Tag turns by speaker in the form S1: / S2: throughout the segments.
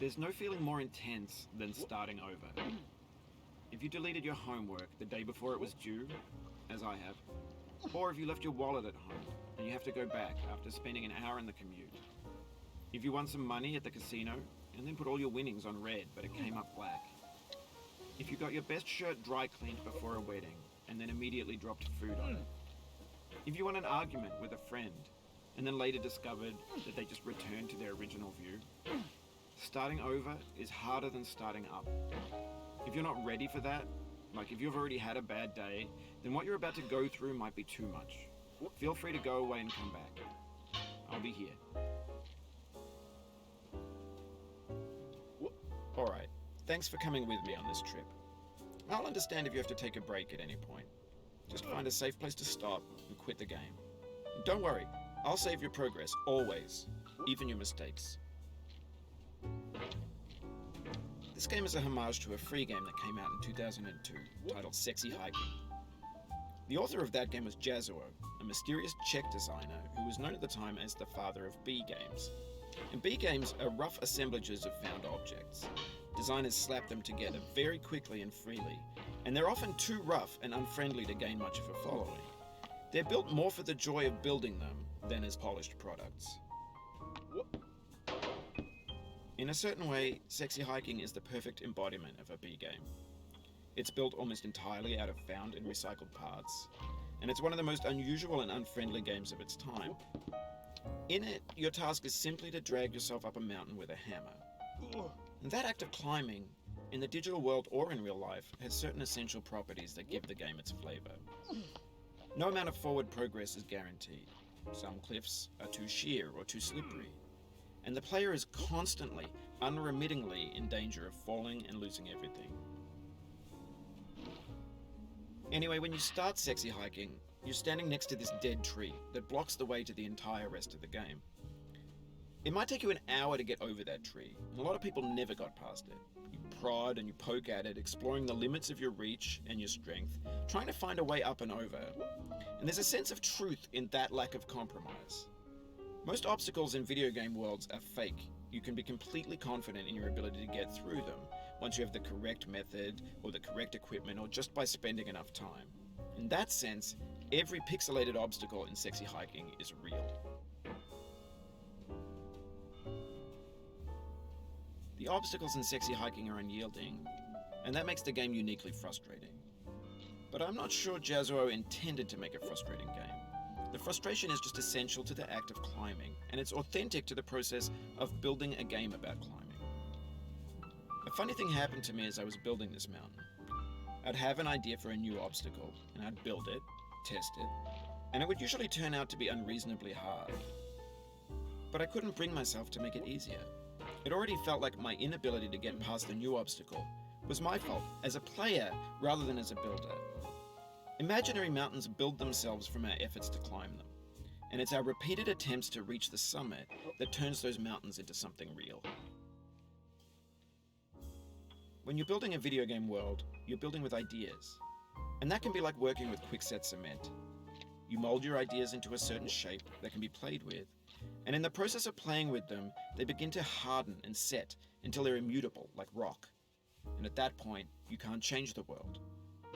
S1: There's no feeling more intense than starting over. If you deleted your homework the day before it was due, as I have, or if you left your wallet at home and you have to go back after spending an hour in the commute. If you won some money at the casino and then put all your winnings on red but it came up black. If you got your best shirt dry cleaned before a wedding and then immediately dropped food on it. If you won an argument with a friend and then later discovered that they just returned to their original view. Starting over is harder than starting up. If you're not ready for that, like if you've already had a bad day, then what you're about to go through might be too much. Feel free to go away and come back. I'll be here. Alright, thanks for coming with me on this trip. I'll understand if you have to take a break at any point. Just find a safe place to stop and quit the game. And don't worry, I'll save your progress, always, even your mistakes. This game is a homage to a free game that came out in 2002, titled Sexy Hiking. The author of that game was Jazzuo, a mysterious Czech designer who was known at the time as the father of B games. And B games are rough assemblages of found objects. Designers slap them together very quickly and freely, and they're often too rough and unfriendly to gain much of a following. They're built more for the joy of building them than as polished products. In a certain way, Sexy Hiking is the perfect embodiment of a B game. It's built almost entirely out of found and recycled parts, and it's one of the most unusual and unfriendly games of its time. In it, your task is simply to drag yourself up a mountain with a hammer. And that act of climbing, in the digital world or in real life, has certain essential properties that give the game its flavor. No amount of forward progress is guaranteed. Some cliffs are too sheer or too slippery, and the player is constantly, unremittingly in danger of falling and losing everything. Anyway, when you start Sexy Hiking, you're standing next to this dead tree that blocks the way to the entire rest of the game. It might take you an hour to get over that tree, and a lot of people never got past it. You prod and you poke at it, exploring the limits of your reach and your strength, trying to find a way up and over. And there's a sense of truth in that lack of compromise. Most obstacles in video game worlds are fake. You can be completely confident in your ability to get through them once you have the correct method or the correct equipment or just by spending enough time. In that sense, every pixelated obstacle in Sexy Hiking is real. The obstacles in Sexy Hiking are unyielding, and that makes the game uniquely frustrating. But I'm not sure Jazzuo intended to make a frustrating game. The frustration is just essential to the act of climbing, and it's authentic to the process of building a game about climbing. A funny thing happened to me as I was building this mountain. I'd have an idea for a new obstacle, and I'd build it, test it, and it would usually turn out to be unreasonably hard. But I couldn't bring myself to make it easier. It already felt like my inability to get past the new obstacle was my fault as a player rather than as a builder. Imaginary mountains build themselves from our efforts to climb them, and it's our repeated attempts to reach the summit that turns those mountains into something real. When you're building a video game world, you're building with ideas, and that can be like working with quickset cement. You mold your ideas into a certain shape that can be played with, and in the process of playing with them, they begin to harden and set until they're immutable, like rock. And at that point, you can't change the world.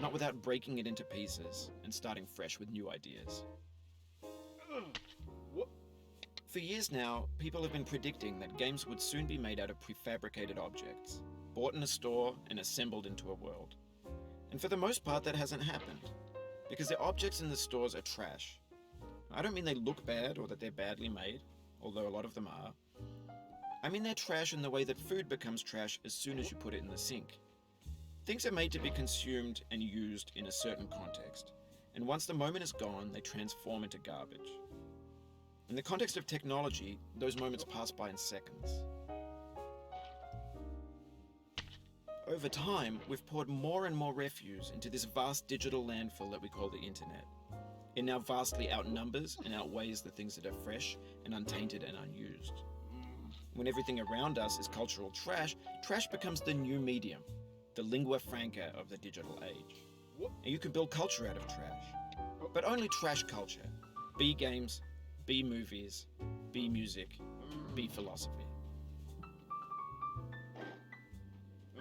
S1: Not without breaking it into pieces and starting fresh with new ideas. For years now, people have been predicting that games would soon be made out of prefabricated objects, bought in a store and assembled into a world. And for the most part, that hasn't happened, because the objects in the stores are trash. I don't mean they look bad or that they're badly made, although a lot of them are. I mean they're trash in the way that food becomes trash as soon as you put it in the sink. Things are made to be consumed and used in a certain context, and once the moment is gone, they transform into garbage. In the context of technology, those moments pass by in seconds. Over time, we've poured more and more refuse into this vast digital landfill that we call the internet. It now vastly outnumbers and outweighs the things that are fresh and untainted and unused. When everything around us is cultural trash, trash becomes the new medium, the lingua franca of the digital age. And you can build culture out of trash. But only trash culture. B games, B movies, B music, B philosophy.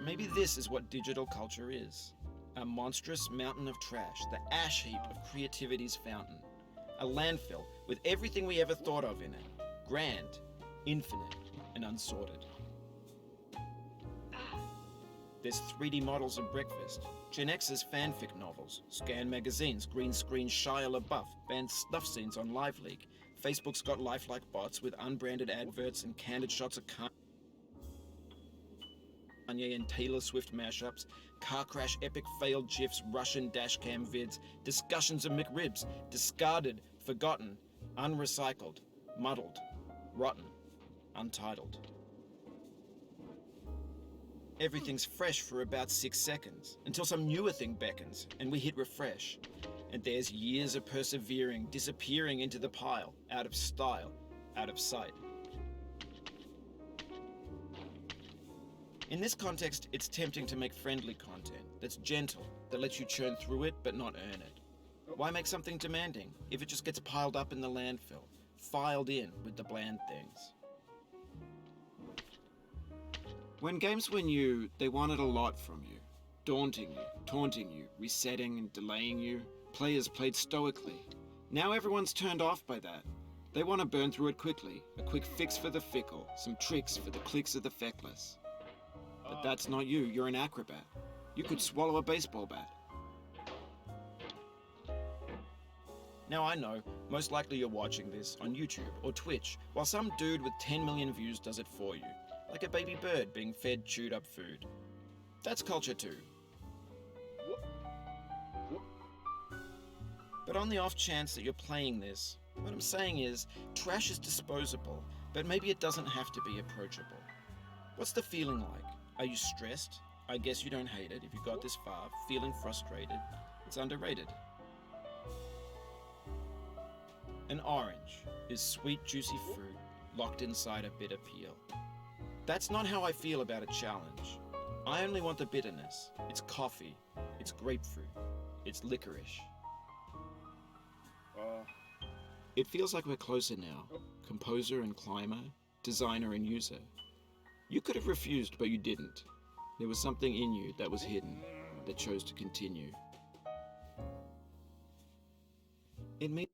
S1: Maybe this is what digital culture is. A monstrous mountain of trash, the ash heap of creativity's fountain. A landfill with everything we ever thought of in it. Grand, infinite, and unsorted. There's 3D models of breakfast, Gen X's fanfic novels, scan magazines, green screen Shia LaBeouf, banned snuff scenes on LiveLeak. Facebook's got lifelike bots with unbranded adverts and candid shots of Kanye and Taylor Swift mashups, car crash epic failed GIFs, Russian dashcam vids, discussions of McRibs, discarded, forgotten, unrecycled, muddled, rotten, untitled. Everything's fresh for about 6 seconds, until some newer thing beckons, and we hit refresh. And there's years of persevering, disappearing into the pile, out of style, out of sight. In this context, it's tempting to make friendly content that's gentle, that lets you churn through it but not earn it. Why make something demanding if it just gets piled up in the landfill, filed in with the bland things? When games were new, they wanted a lot from you. Daunting you, taunting you, resetting and delaying you. Players played stoically. Now everyone's turned off by that. They want to burn through it quickly, a quick fix for the fickle, some tricks for the clicks of the feckless. But that's not you, you're an acrobat. You could swallow a baseball bat. Now I know, most likely you're watching this on YouTube or Twitch, while some dude with 10 million views does it for you. Like a baby bird being fed chewed up food. That's culture too. But on the off chance that you're playing this, what I'm saying is, trash is disposable, but maybe it doesn't have to be approachable. What's the feeling like? Are you stressed? I guess you don't hate it if you got this far, feeling frustrated. It's underrated. An orange is sweet, juicy fruit locked inside a bitter peel. That's not how I feel about a challenge. I only want the bitterness. It's coffee. It's grapefruit. It's licorice. It feels like we're closer now. Composer and climber, designer and user. You could have refused, but you didn't. There was something in you that was hidden, that chose to continue. It means